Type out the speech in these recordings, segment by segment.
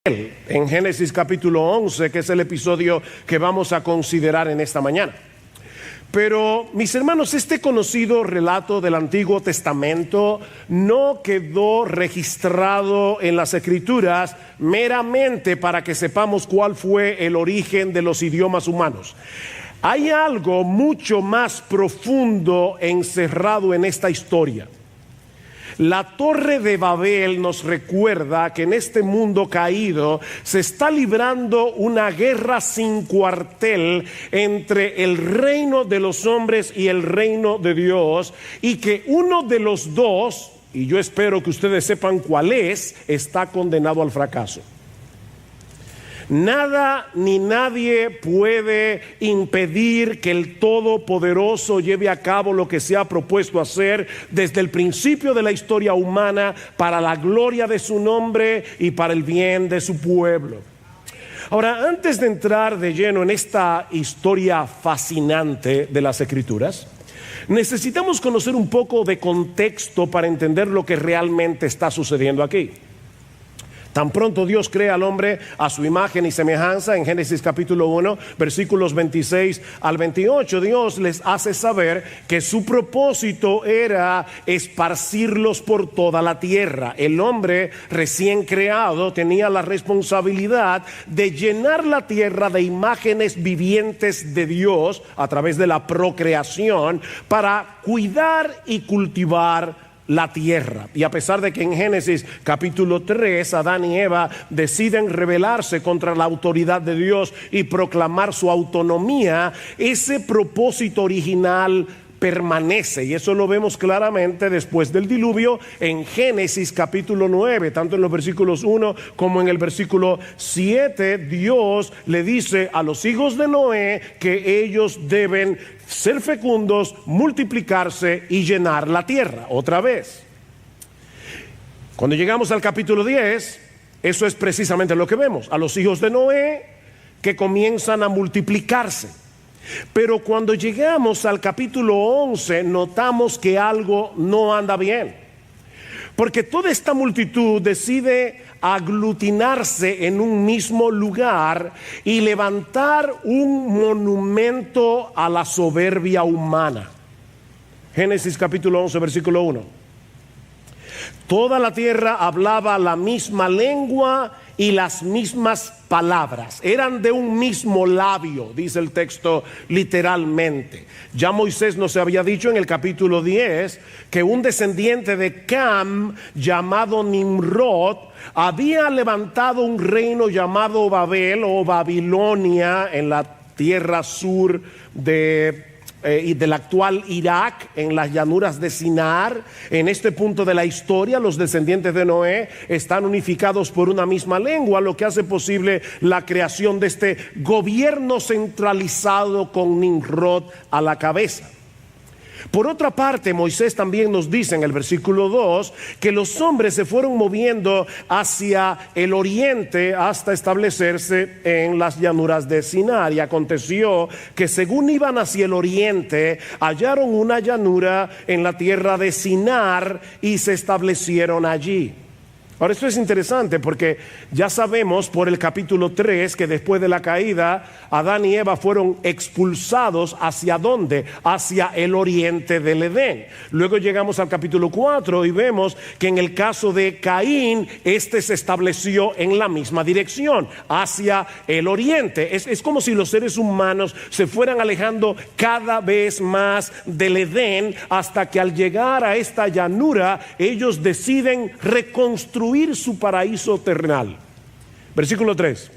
En Génesis capítulo 11, que es el episodio que vamos a considerar en esta mañana. Pero, mis hermanos, este conocido relato del Antiguo Testamento no quedó registrado en las Escrituras meramente para que sepamos cuál fue el origen de los idiomas humanos. Hay algo mucho más profundo encerrado en esta historia. La Torre de Babel nos recuerda que en este mundo caído se está librando una guerra sin cuartel entre el reino de los hombres y el reino de Dios, y que uno de los dos, y yo espero que ustedes sepan cuál es, está condenado al fracaso. Nada ni nadie puede impedir que el Todopoderoso lleve a cabo lo que se ha propuesto hacer desde el principio de la historia humana para la gloria de su nombre y para el bien de su pueblo. Ahora, antes de entrar de lleno en esta historia fascinante de las Escrituras, necesitamos conocer un poco de contexto para entender lo que realmente está sucediendo aquí. Tan pronto Dios crea al hombre a su imagen y semejanza, en Génesis capítulo 1, versículos 26 al 28, Dios les hace saber que su propósito era esparcirlos por toda la tierra. El hombre recién creado tenía la responsabilidad de llenar la tierra de imágenes vivientes de Dios a través de la procreación para cuidar y cultivar la tierra. Y a pesar de que en Génesis capítulo 3 Adán y Eva deciden rebelarse contra la autoridad de Dios y proclamar su autonomía, ese propósito original permanece, y eso lo vemos claramente después del diluvio en Génesis capítulo 9, tanto en los versículos 1 como en el versículo 7. Dios le dice a los hijos de Noé que ellos deben ser fecundos, multiplicarse y llenar la tierra. Otra vez, cuando llegamos al capítulo 10, eso es precisamente lo que vemos, a los hijos de Noé que comienzan a multiplicarse. Pero cuando llegamos al capítulo 11, notamos que algo no anda bien, porque toda esta multitud decide aglutinarse en un mismo lugar y levantar un monumento a la soberbia humana. Génesis capítulo 11, versículo 1. Toda la tierra hablaba la misma lengua y las mismas palabras, eran de un mismo labio, dice el texto literalmente. Ya Moisés nos había dicho en el capítulo 10 que un descendiente de Cam llamado Nimrod había levantado un reino llamado Babel o Babilonia en la tierra sur y del actual Irak, en las llanuras de Sinar. En este punto de la historia, los descendientes de Noé están unificados por una misma lengua, lo que hace posible la creación de este gobierno centralizado con Nimrod a la cabeza. Por otra parte, Moisés también nos dice en el versículo 2 que los hombres se fueron moviendo hacia el oriente hasta establecerse en las llanuras de Sinar. Y aconteció que según iban hacia el oriente, hallaron una llanura en la tierra de Sinar y se establecieron allí. Ahora, esto es interesante porque ya sabemos por el capítulo 3 que después de la caída, Adán y Eva fueron expulsados. ¿Hacia dónde? Hacia el oriente del Edén. Luego llegamos al capítulo 4 y vemos que en el caso de Caín, este se estableció en la misma dirección, hacia el oriente. Es como si los seres humanos se fueran alejando cada vez más del Edén, hasta que al llegar a esta llanura, ellos deciden reconstruir su paraíso terrenal. Versículo 3.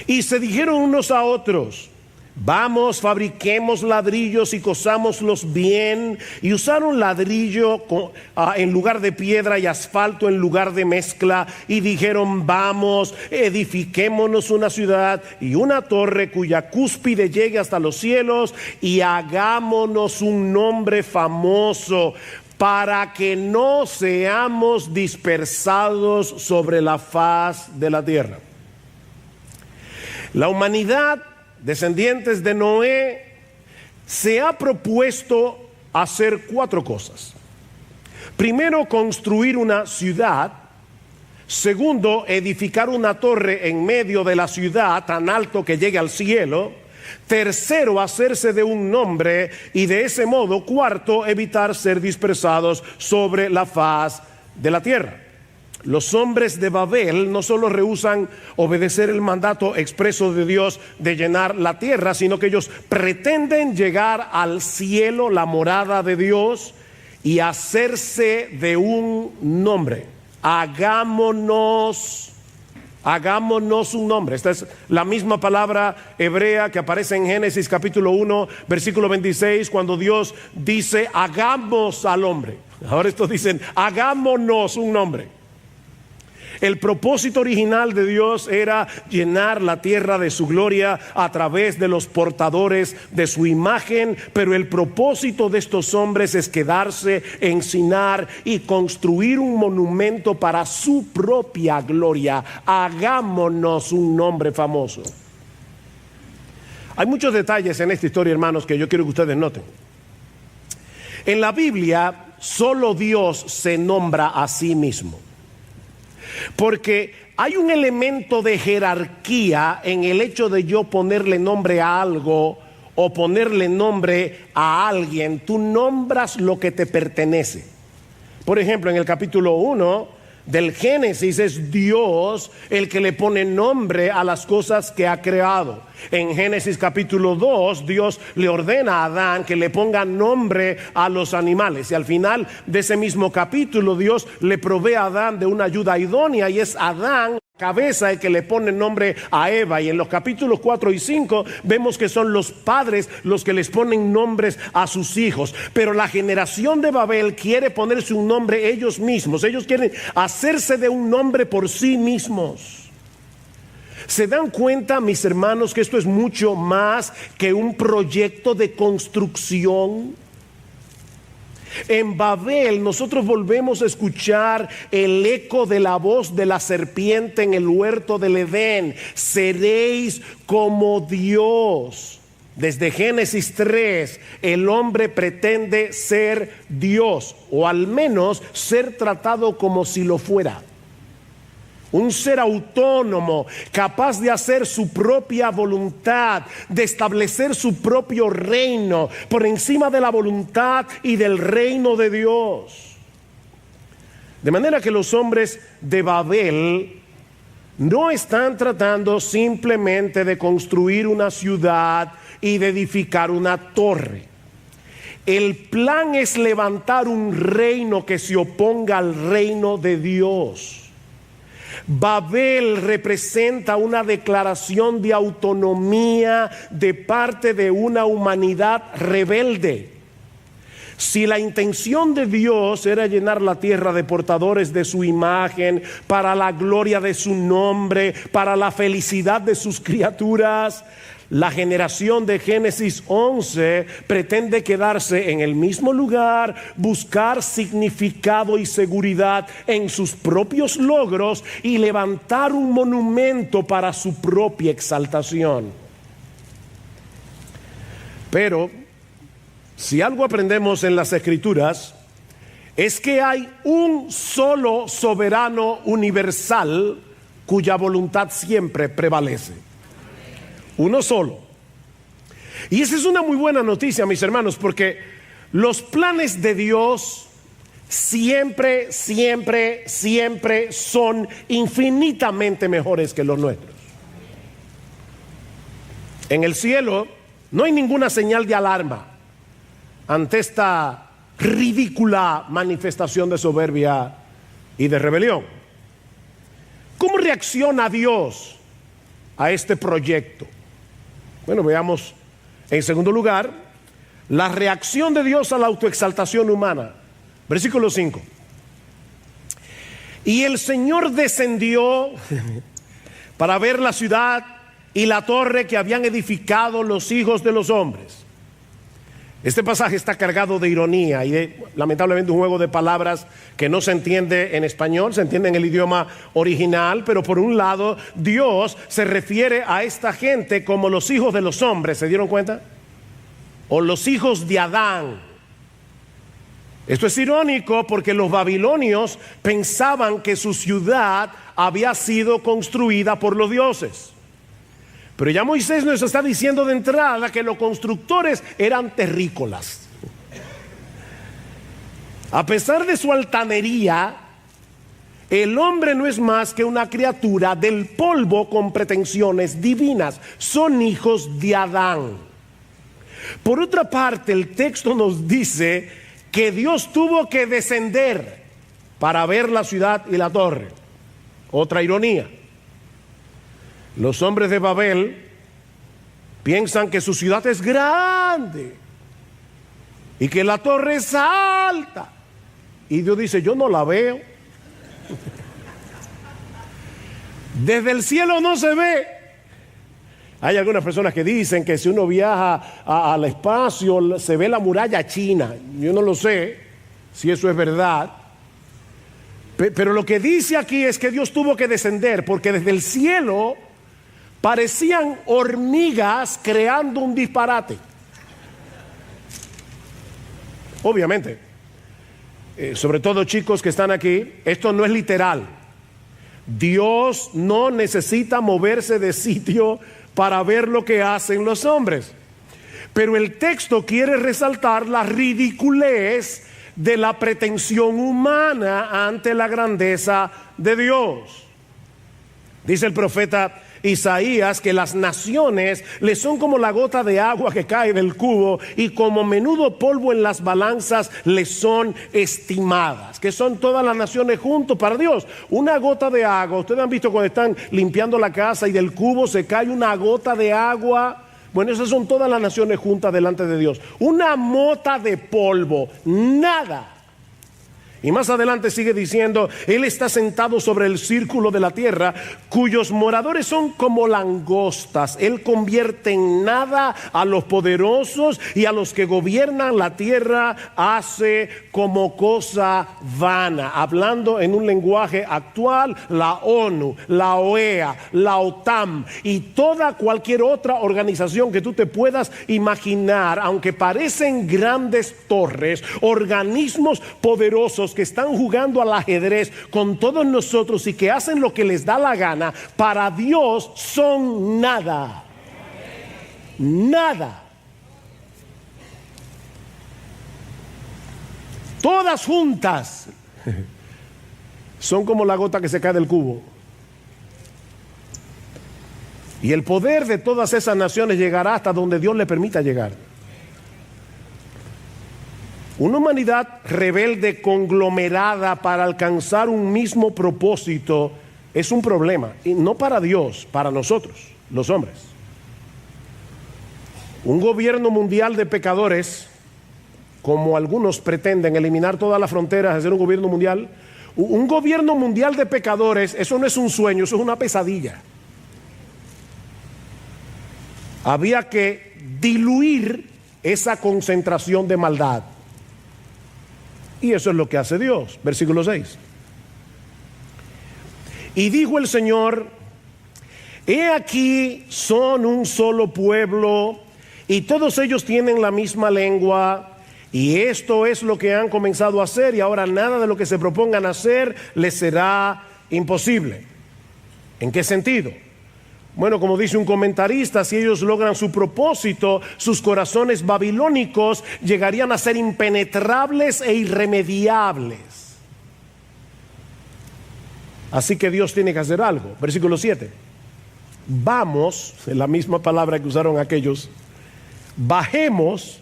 Y se dijeron unos a otros: vamos, fabriquemos ladrillos y cosámoslos bien. Y usaron ladrillo en lugar de piedra y asfalto en lugar de mezcla. Y dijeron: vamos, edifiquémonos una ciudad y una torre cuya cúspide llegue hasta los cielos, y hagámonos un nombre famoso, para que no seamos dispersados sobre la faz de la tierra. La humanidad, descendientes de Noé, se ha propuesto hacer 4 cosas. Primero, construir una ciudad. Segundo, edificar una torre en medio de la ciudad tan alto que llegue al cielo. Tercero, hacerse de un nombre, y de ese modo, cuarto, evitar ser dispersados sobre la faz de la tierra. Los hombres de Babel no solo rehúsan obedecer el mandato expreso de Dios de llenar la tierra, sino que ellos pretenden llegar al cielo, la morada de Dios, y hacerse de un nombre. Hagámonos un nombre. Esta es la misma palabra hebrea que aparece en Génesis capítulo 1, versículo 26, cuando Dios dice, hagamos al hombre. Ahora estos dicen, hagámonos un nombre. El propósito original de Dios era llenar la tierra de su gloria a través de los portadores de su imagen, pero el propósito de estos hombres es quedarse en Sinar y construir un monumento para su propia gloria. Hagámonos un nombre famoso. Hay muchos detalles en esta historia, hermanos, que yo quiero que ustedes noten. En la Biblia, solo Dios se nombra a sí mismo. Porque hay un elemento de jerarquía en el hecho de yo ponerle nombre a algo o ponerle nombre a alguien. Tú nombras lo que te pertenece. Por ejemplo, en el capítulo 1 del Génesis es Dios el que le pone nombre a las cosas que ha creado. En Génesis capítulo 2, Dios le ordena a Adán que le ponga nombre a los animales. Y al final de ese mismo capítulo, Dios le provee a Adán de una ayuda idónea, y es Adán, cabeza, el que le pone nombre a Eva. Y en los capítulos 4 y 5 vemos que son los padres los que les ponen nombres a sus hijos. Pero la generación de Babel quiere ponerse un nombre ellos mismos. Ellos quieren hacerse de un nombre por sí mismos. ¿Se dan cuenta, mis hermanos, que esto es mucho más que un proyecto de construcción? En Babel nosotros volvemos a escuchar el eco de la voz de la serpiente en el huerto del Edén. Seréis como Dios. Desde Génesis 3, el hombre pretende ser Dios, o al menos ser tratado como si lo fuera. Un ser autónomo, capaz de hacer su propia voluntad, de establecer su propio reino por encima de la voluntad y del reino de Dios. De manera que los hombres de Babel no están tratando simplemente de construir una ciudad y de edificar una torre. El plan es levantar un reino que se oponga al reino de Dios. Babel representa una declaración de autonomía de parte de una humanidad rebelde. Si la intención de Dios era llenar la tierra de portadores de su imagen, para la gloria de su nombre, para la felicidad de sus criaturas, la generación de Génesis 11 pretende quedarse en el mismo lugar, buscar significado y seguridad en sus propios logros y levantar un monumento para su propia exaltación. Pero si algo aprendemos en las Escrituras, es que hay un solo soberano universal cuya voluntad siempre prevalece. Uno solo. Y esa es una muy buena noticia, mis hermanos, porque los planes de Dios siempre son infinitamente mejores que los nuestros. En el cielo no hay ninguna señal de alarma ante esta ridícula manifestación de soberbia y de rebelión. ¿Cómo reacciona Dios a este proyecto? Bueno, veamos en segundo lugar la reacción de Dios a la autoexaltación humana. Versículo 5. Y el Señor descendió para ver la ciudad y la torre que habían edificado los hijos de los hombres. Este pasaje está cargado de ironía y lamentablemente un juego de palabras que no se entiende en español, se entiende en el idioma original. Pero por un lado, Dios se refiere a esta gente como los hijos de los hombres, ¿se dieron cuenta? O los hijos de Adán. Esto es irónico porque los babilonios pensaban que su ciudad había sido construida por los dioses. Pero ya Moisés nos está diciendo de entrada que los constructores eran terrícolas. A pesar de su altanería, el hombre no es más que una criatura del polvo con pretensiones divinas. Son hijos de Adán. Por otra parte, el texto nos dice que Dios tuvo que descender para ver la ciudad y la torre. Otra ironía. Los hombres de Babel piensan que su ciudad es grande y que la torre es alta. Y Dios dice, yo no la veo. Desde el cielo no se ve. Hay algunas personas que dicen que si uno viaja al espacio se ve la muralla china. Yo no lo sé si eso es verdad. Pero lo que dice aquí es que Dios tuvo que descender porque desde el cielo parecían hormigas creando un disparate. Obviamente, sobre todo chicos que están aquí, esto no es literal. Dios no necesita moverse de sitio para ver lo que hacen los hombres. Pero el texto quiere resaltar la ridiculez de la pretensión humana ante la grandeza de Dios. Dice el profeta Isaías que las naciones le son como la gota de agua que cae del cubo y como menudo polvo en las balanzas le son estimadas, que son todas las naciones juntos para Dios. Una gota de agua, ustedes han visto cuando están limpiando la casa y del cubo se cae una gota de agua. Bueno, esas son todas las naciones juntas delante de Dios. Una mota de polvo, nada. Y más adelante sigue diciendo, Él está sentado sobre el círculo de la tierra, cuyos moradores son como langostas. Él convierte en nada a los poderosos y a los que gobiernan la tierra hace como cosa vana. Hablando en un lenguaje actual, la ONU, la OEA, la OTAN y cualquier otra organización que tú te puedas imaginar, aunque parecen grandes torres, organismos poderosos que están jugando al ajedrez con todos nosotros y que hacen lo que les da la gana, para Dios son nada. Nada. Todas juntas son como la gota que se cae del cubo. Y el poder de todas esas naciones llegará hasta donde Dios le permita llegar. Una humanidad rebelde conglomerada para alcanzar un mismo propósito es un problema, y no para Dios, para nosotros, los hombres. Un gobierno mundial de pecadores, como algunos pretenden eliminar todas las fronteras, hacer un gobierno mundial de pecadores, eso no es un sueño, eso es una pesadilla. Había que diluir esa concentración de maldad. Y eso es lo que hace Dios. Versículo 6. Y dijo el Señor, he aquí son un solo pueblo y todos ellos tienen la misma lengua, y esto es lo que han comenzado a hacer, y ahora nada de lo que se propongan hacer les será imposible. ¿En qué sentido? Bueno, como dice un comentarista, si ellos logran su propósito, sus corazones babilónicos llegarían a ser impenetrables e irremediables. Así que Dios tiene que hacer algo. Versículo 7. Vamos, es la misma palabra que usaron aquellos, bajemos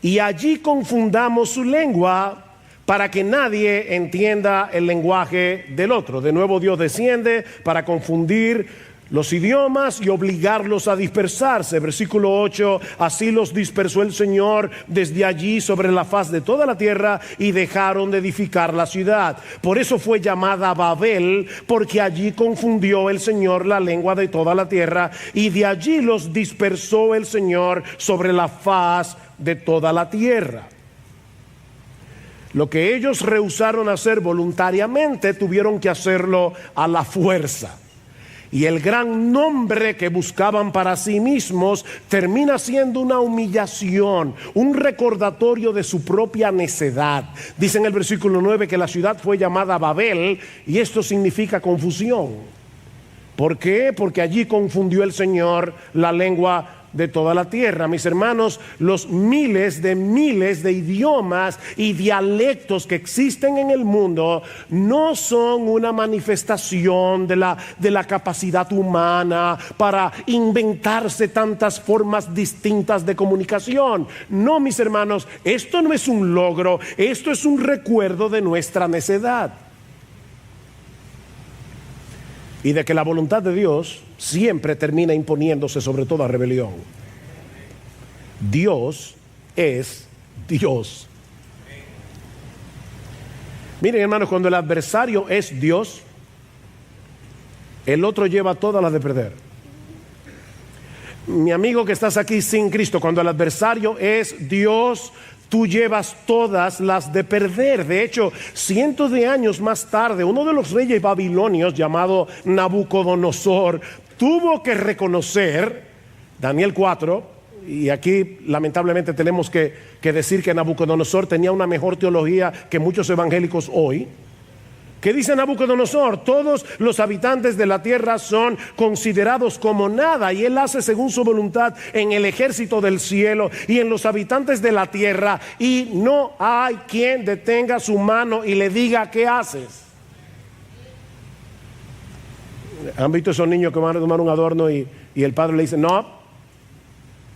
y allí confundamos su lengua para que nadie entienda el lenguaje del otro. De nuevo Dios desciende para confundir los idiomas y obligarlos a dispersarse. Versículo 8, así los dispersó el Señor desde allí sobre la faz de toda la tierra y dejaron de edificar la ciudad. Por eso fue llamada Babel, porque allí confundió el Señor la lengua de toda la tierra, y de allí los dispersó el Señor sobre la faz de toda la tierra. Lo que ellos rehusaron hacer voluntariamente, tuvieron que hacerlo a la fuerza. Y el gran nombre que buscaban para sí mismos termina siendo una humillación, un recordatorio de su propia necedad. Dice en el versículo 9 que la ciudad fue llamada Babel, y esto significa confusión. ¿Por qué? Porque allí confundió el Señor la lengua de toda la tierra. Mis hermanos, los miles de idiomas y dialectos que existen en el mundo no son una manifestación de la capacidad humana para inventarse tantas formas distintas de comunicación. No, mis hermanos, esto no es un logro, esto es un recuerdo de nuestra necedad y de que la voluntad de Dios siempre termina imponiéndose sobre toda rebelión. Dios es Dios. Miren, hermanos, cuando el adversario es Dios, el otro lleva todas las de perder. Mi amigo que estás aquí sin Cristo, cuando el adversario es Dios, tú llevas todas las de perder. De hecho, cientos de años más tarde, uno de los reyes babilonios llamado Nabucodonosor tuvo que reconocer, Daniel 4, y aquí lamentablemente tenemos que decir que Nabucodonosor tenía una mejor teología que muchos evangélicos hoy. ¿Qué dice Nabucodonosor? Todos los habitantes de la tierra son considerados como nada, y él hace según su voluntad en el ejército del cielo y en los habitantes de la tierra, y no hay quien detenga su mano y le diga ¿qué haces? ¿Han visto esos niños que van a tomar un adorno y el padre le dice no?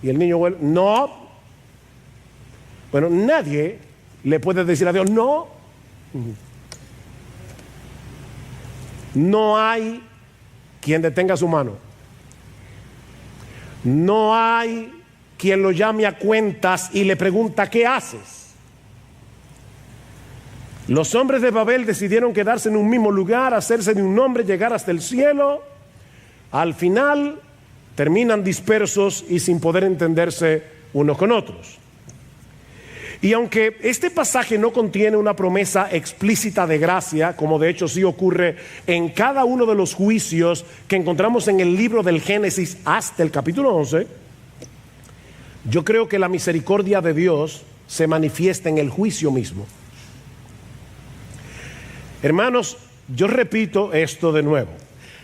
Y el niño vuelve, no. Bueno, nadie le puede decir a Dios no. No hay quien detenga su mano. No hay quien lo llame a cuentas y le pregunta ¿qué haces? Los hombres de Babel decidieron quedarse en un mismo lugar, hacerse de un nombre, llegar hasta el cielo. Al final terminan dispersos y sin poder entenderse unos con otros. Y aunque este pasaje no contiene una promesa explícita de gracia, como de hecho sí ocurre en cada uno de los juicios que encontramos en el libro del Génesis hasta el capítulo 11, yo creo que la misericordia de Dios se manifiesta en el juicio mismo. Hermanos, yo repito esto de nuevo.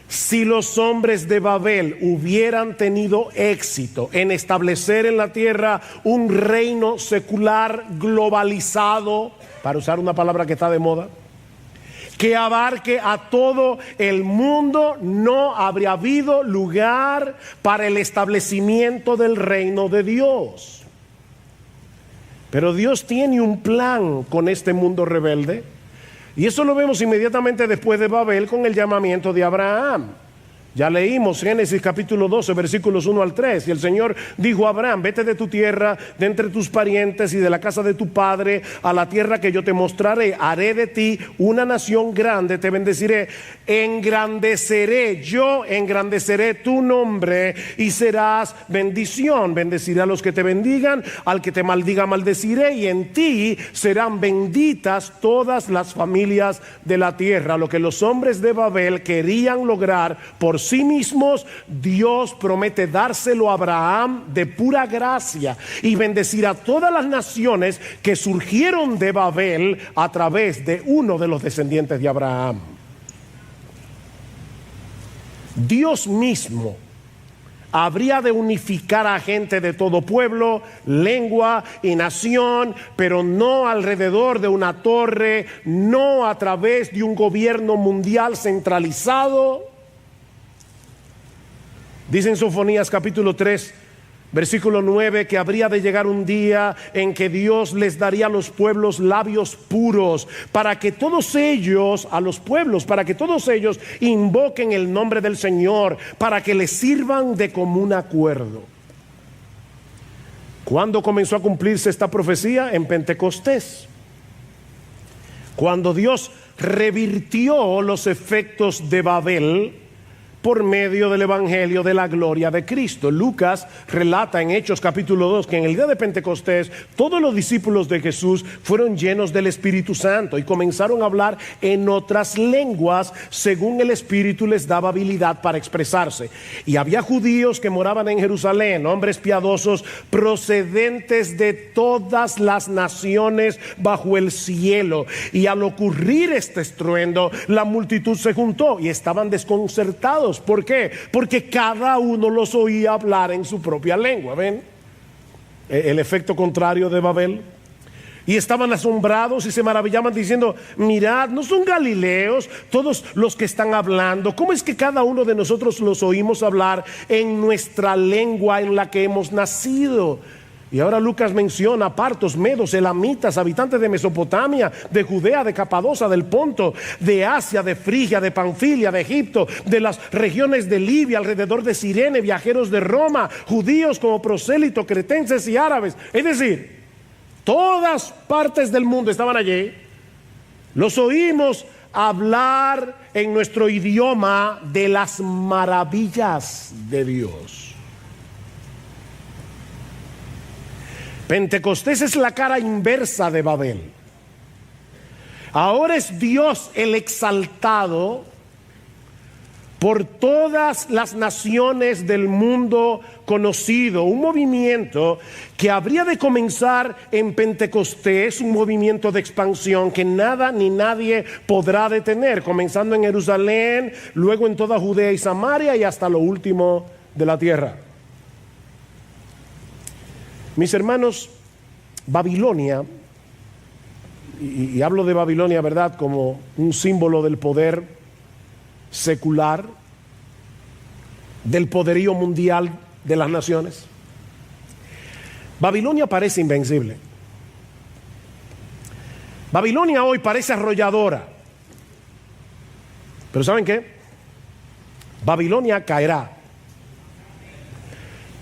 Si los hombres de Babel hubieran tenido éxito en establecer en la tierra un reino secular globalizado, para usar una palabra que está de moda, que abarque a todo el mundo, no habría habido lugar para el establecimiento del reino de Dios. Pero Dios tiene un plan con este mundo rebelde. Y eso lo vemos inmediatamente después de Babel con el llamamiento de Abraham. Ya leímos Génesis capítulo 12, versículos 1 al 3. Y el Señor dijo a Abraham: vete de tu tierra, de entre tus parientes y de la casa de tu padre, a la tierra que yo te mostraré. Haré de ti una nación grande, te bendeciré, engrandeceré, yo engrandeceré tu nombre y serás bendición. Bendeciré a los que te bendigan, al que te maldiga maldeciré, y en ti serán benditas todas las familias de la tierra. Lo que los hombres de Babel querían lograr por sí mismos, Dios promete dárselo a Abraham de pura gracia y bendecir a todas las naciones que surgieron de Babel a través de uno de los descendientes de Abraham. Dios mismo habría de unificar a gente de todo pueblo, lengua y nación, pero no alrededor de una torre, no a través de un gobierno mundial centralizado. Dice en Sofonías capítulo 3, versículo 9, que habría de llegar un día en que Dios les daría a los pueblos labios puros, para que todos ellos, a los pueblos, para que todos ellos invoquen el nombre del Señor, para que les sirvan de común acuerdo. ¿Cuándo comenzó a cumplirse esta profecía? En Pentecostés, cuando Dios revirtió los efectos de Babel por medio del evangelio de la gloria de Cristo. Lucas relata en Hechos capítulo 2 que en el día de Pentecostés todos los discípulos de Jesús fueron llenos del Espíritu Santo y comenzaron a hablar en otras lenguas según el Espíritu les daba habilidad para expresarse. Y había judíos que moraban en Jerusalén, hombres piadosos procedentes de todas las naciones bajo el cielo. Y al ocurrir este estruendo, la multitud se juntó y estaban desconcertados. ¿Por qué? Porque cada uno los oía hablar en su propia lengua. ¿Ven? El efecto contrario de Babel. Y estaban asombrados y se maravillaban diciendo: mirad, ¿no son galileos todos los que están hablando? ¿Cómo es que cada uno de nosotros los oímos hablar en nuestra lengua en la que hemos nacido? Y ahora Lucas menciona partos, medos, elamitas, habitantes de Mesopotamia, de Judea, de Capadocia, del Ponto, de Asia, de Frigia, de Panfilia, de Egipto, de las regiones de Libia, alrededor de Cirene, viajeros de Roma, judíos como prosélitos, cretenses y árabes. Es decir, todas partes del mundo estaban allí. Los oímos hablar en nuestro idioma de las maravillas de Dios. Pentecostés es la cara inversa de Babel. Ahora es Dios el exaltado por todas las naciones del mundo conocido. Un movimiento que habría de comenzar en Pentecostés, un movimiento de expansión que nada ni nadie podrá detener, comenzando en Jerusalén, luego en toda Judea y Samaria y hasta lo último de la tierra. Mis hermanos, Babilonia, y hablo de Babilonia, ¿verdad?, como un símbolo del poder secular, del poderío mundial de las naciones. Babilonia parece invencible. Babilonia hoy parece arrolladora. Pero ¿saben qué? Babilonia caerá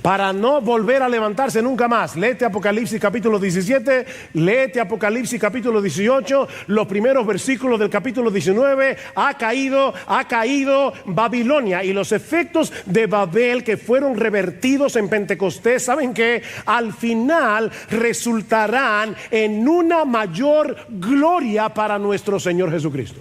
para no volver a levantarse nunca más. Léete Apocalipsis capítulo 17, léete Apocalipsis capítulo 18, los primeros versículos del capítulo 19. Ha caído Babilonia, y los efectos de Babel que fueron revertidos en Pentecostés, ¿saben qué? Al final resultarán en una mayor gloria para nuestro Señor Jesucristo.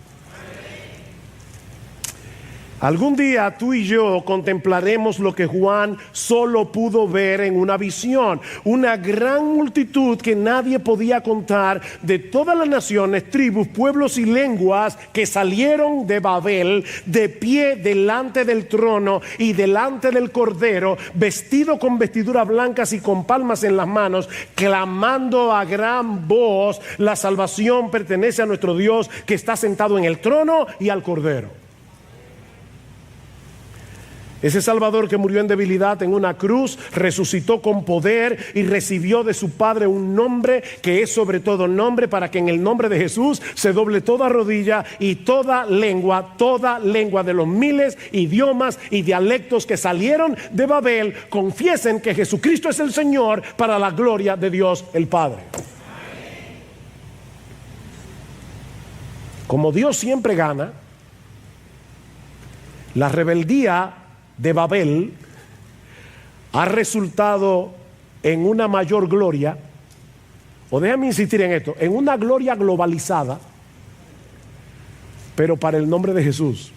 Algún día tú y yo contemplaremos lo que Juan solo pudo ver en una visión. Una gran multitud que nadie podía contar, de todas las naciones, tribus, pueblos y lenguas, que salieron de Babel de pie delante del trono y delante del Cordero, vestido con vestiduras blancas y con palmas en las manos, clamando a gran voz: la salvación pertenece a nuestro Dios que está sentado en el trono y al Cordero. Ese Salvador que murió en debilidad en una cruz, resucitó con poder y recibió de su Padre un nombre que es sobre todo nombre, para que en el nombre de Jesús se doble toda rodilla y toda lengua de los miles idiomas y dialectos que salieron de Babel, confiesen que Jesucristo es el Señor, para la gloria de Dios el Padre. Como Dios siempre gana, la rebeldía de Babel ha resultado en una mayor gloria, o déjame insistir en esto, en una gloria globalizada, pero para el nombre de Jesús.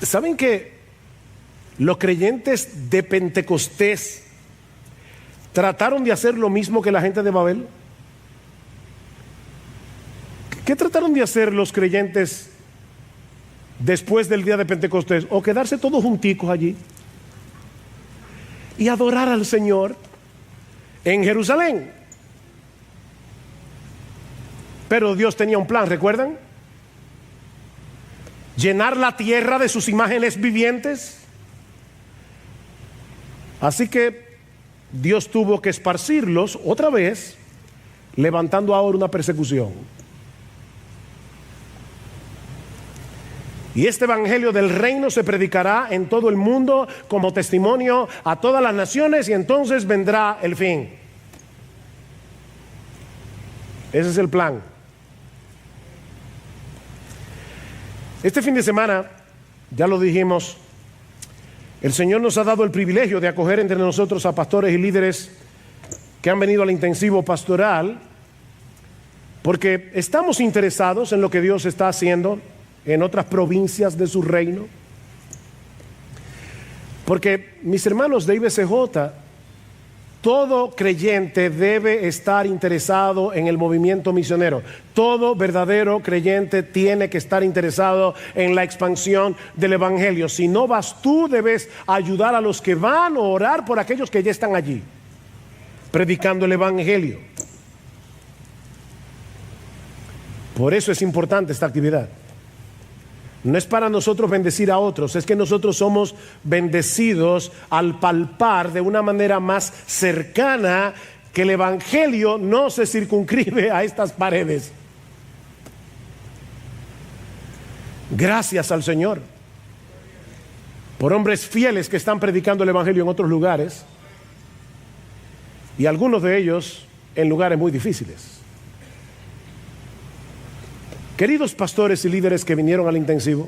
¿Saben que los creyentes de Pentecostés trataron de hacer lo mismo que la gente de Babel? ¿Qué trataron de hacer los creyentes después del día de Pentecostés? O quedarse todos junticos allí y adorar al Señor en Jerusalén. Pero Dios tenía un plan, ¿recuerdan? Llenar la tierra de sus imágenes vivientes. Así que Dios tuvo que esparcirlos otra vez, levantando ahora una persecución. Y este evangelio del reino se predicará en todo el mundo como testimonio a todas las naciones, y entonces vendrá el fin. Ese es el plan. Este fin de semana, ya lo dijimos, el Señor nos ha dado el privilegio de acoger entre nosotros a pastores y líderes que han venido al intensivo pastoral, porque estamos interesados en lo que Dios está haciendo en otras provincias de su reino. Porque, mis hermanos de IBCJ, todo creyente debe estar interesado en el movimiento misionero. Todo verdadero creyente tiene que estar interesado en la expansión del evangelio. Si no vas tú, debes ayudar a los que van o orar por aquellos que ya están allí, predicando el evangelio. Por eso es importante esta actividad. No es para nosotros bendecir a otros, es que nosotros somos bendecidos al palpar de una manera más cercana que el evangelio no se circunscribe a estas paredes. Gracias al Señor por hombres fieles que están predicando el evangelio en otros lugares, y algunos de ellos en lugares muy difíciles. Queridos pastores y líderes que vinieron al intensivo,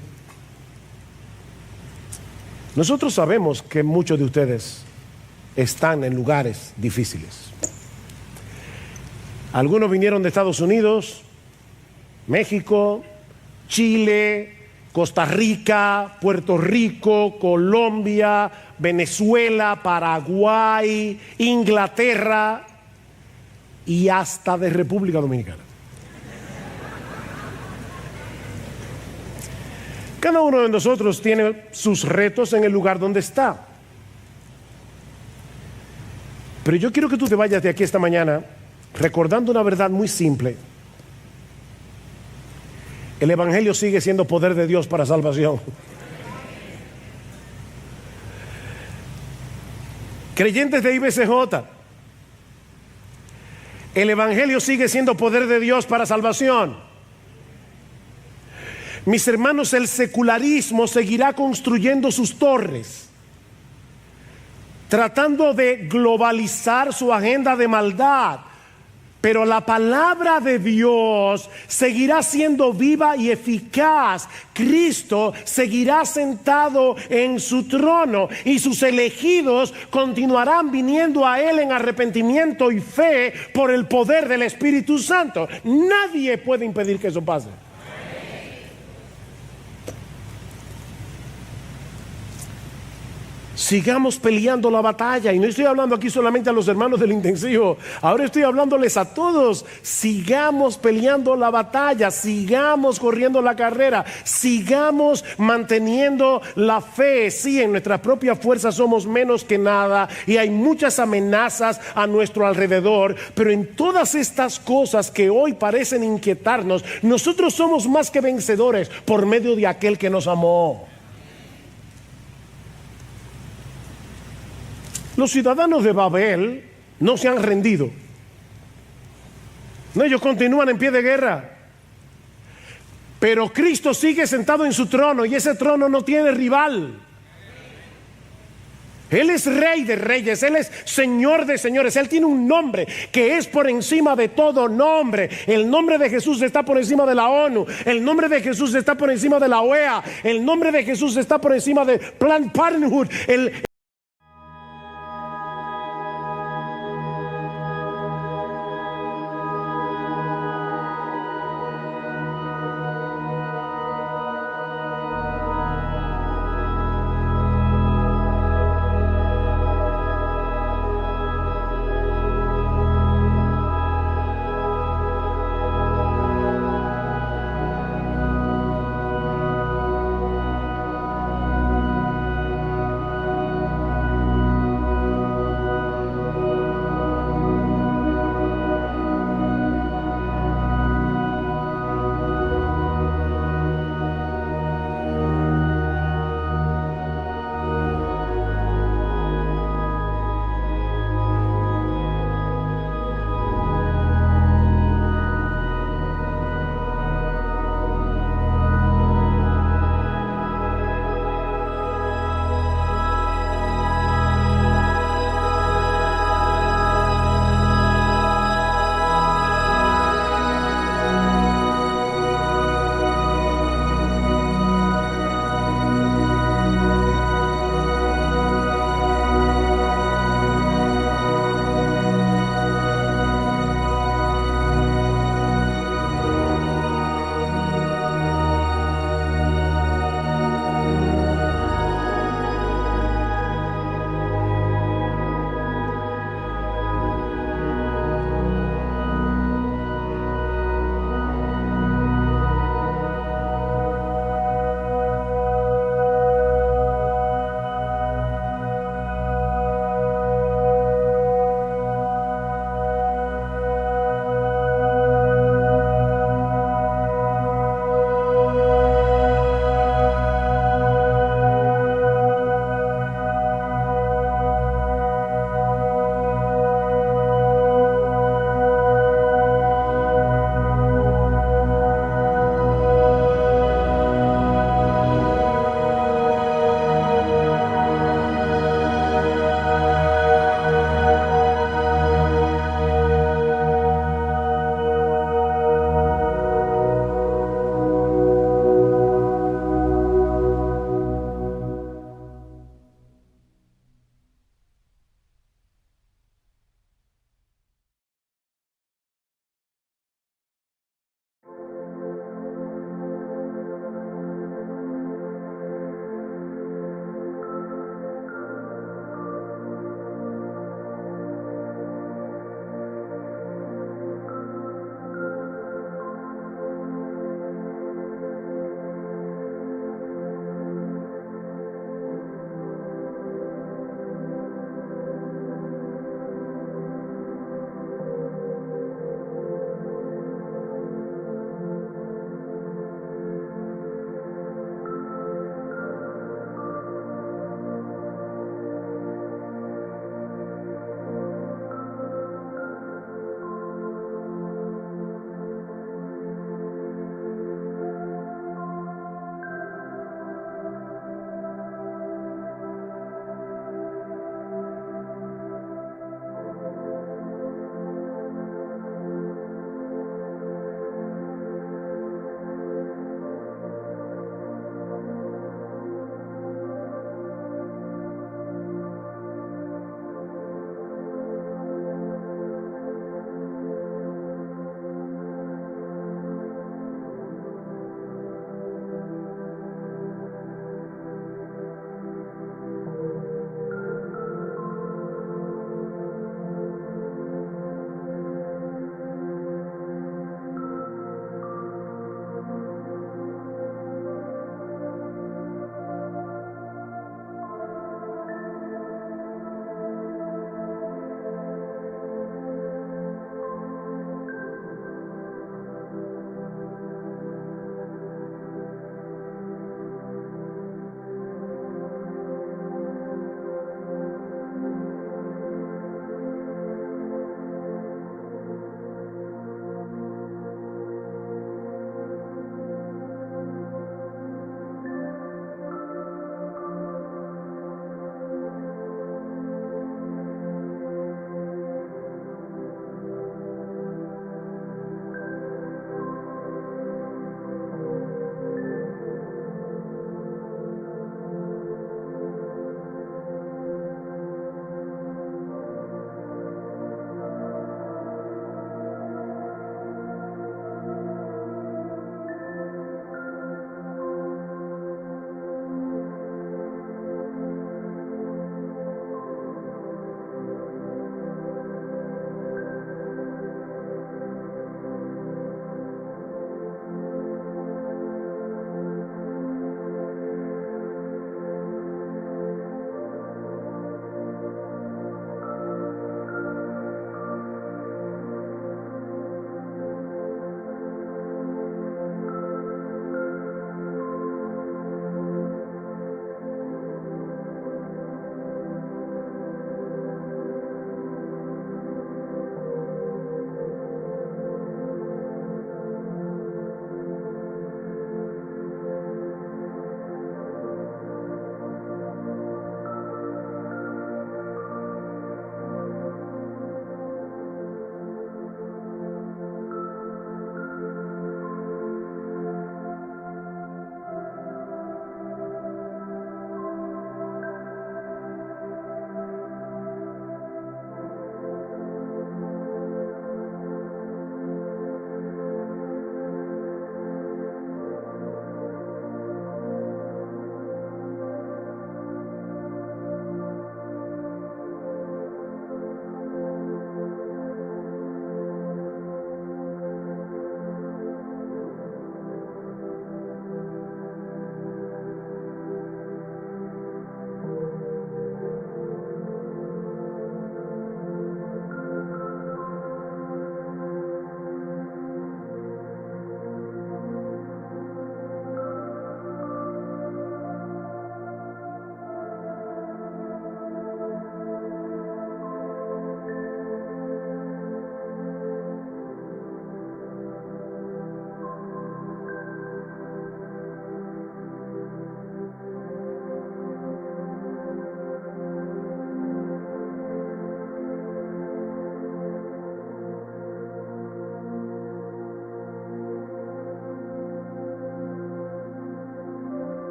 nosotros sabemos que muchos de ustedes están en lugares difíciles. Algunos vinieron de Estados Unidos, México, Chile, Costa Rica, Puerto Rico, Colombia, Venezuela, Paraguay, Inglaterra y hasta de República Dominicana. Cada uno de nosotros tiene sus retos en el lugar donde está. Pero yo quiero que tú te vayas de aquí esta mañana recordando una verdad muy simple. El evangelio sigue siendo poder de Dios para salvación. Creyentes de IBCJ, el evangelio sigue siendo poder de Dios para salvación. Mis hermanos, el secularismo seguirá construyendo sus torres, tratando de globalizar su agenda de maldad, pero la palabra de Dios seguirá siendo viva y eficaz. Cristo seguirá sentado en su trono y sus elegidos continuarán viniendo a Él en arrepentimiento y fe por el poder del Espíritu Santo. Nadie puede impedir que eso pase. Sigamos peleando la batalla, y no estoy hablando aquí solamente a los hermanos del intensivo, ahora estoy hablándoles a todos. Sigamos peleando la batalla, sigamos corriendo la carrera, sigamos manteniendo la fe. Sí, en nuestras propias fuerzas somos menos que nada y hay muchas amenazas a nuestro alrededor, pero en todas estas cosas que hoy parecen inquietarnos, nosotros somos más que vencedores por medio de aquel que nos amó. Los ciudadanos de Babel no se han rendido. No, ellos continúan en pie de guerra. Pero Cristo sigue sentado en su trono y ese trono no tiene rival. Él es Rey de reyes, Él es Señor de señores. Él tiene un nombre que es por encima de todo nombre. El nombre de Jesús está por encima de la ONU. El nombre de Jesús está por encima de la OEA. El nombre de Jesús está por encima de Planned Parenthood.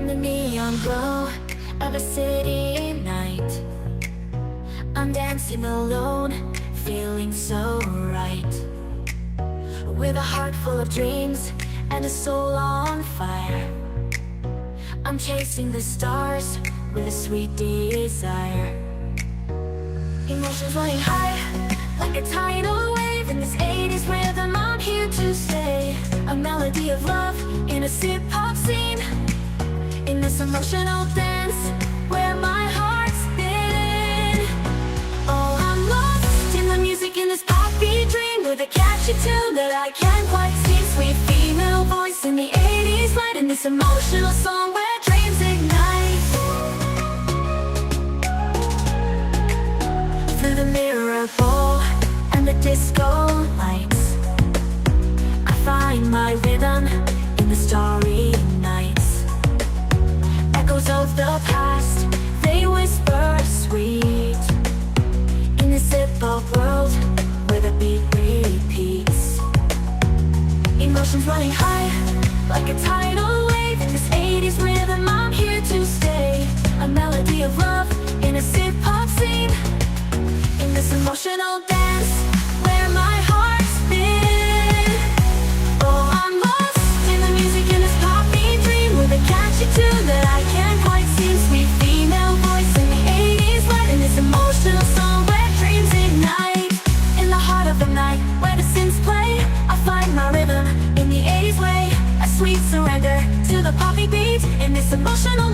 In the neon glow of a city night, I'm dancing alone, feeling so right. With a heart full of dreams and a soul on fire, I'm chasing the stars with a sweet desire. Emotions running high, like a tidal wave. In this 80s rhythm, I'm here to stay. A melody of love in a hip-hop scene. In this emotional dance, where my heart's been. Oh, I'm lost in the music, in this poppy dream, with a catchy tune that I can't quite see. Sweet female voice in the 80s light, in this emotional song where dreams ignite. Through the mirror ball and the disco lights, I find my rhythm in the starry nights. Echoes of the past, they whisper sweet. In this hip-hop world where the beat repeats. Emotions running high, like a tidal wave. In this 80s rhythm, I'm here to stay. A melody of love in a hip-hop scene. In this emotional dance, where my heart's been. Oh, I'm lost in the music, in this poppy dream, with a catchy tune that I can't quite see. Sweet female voice in the 80s light, in this emotional song where dreams ignite. In the heart of the night, where the synths play, I find my rhythm in the 80s way. A sweet surrender to the poppy beat. In this emotional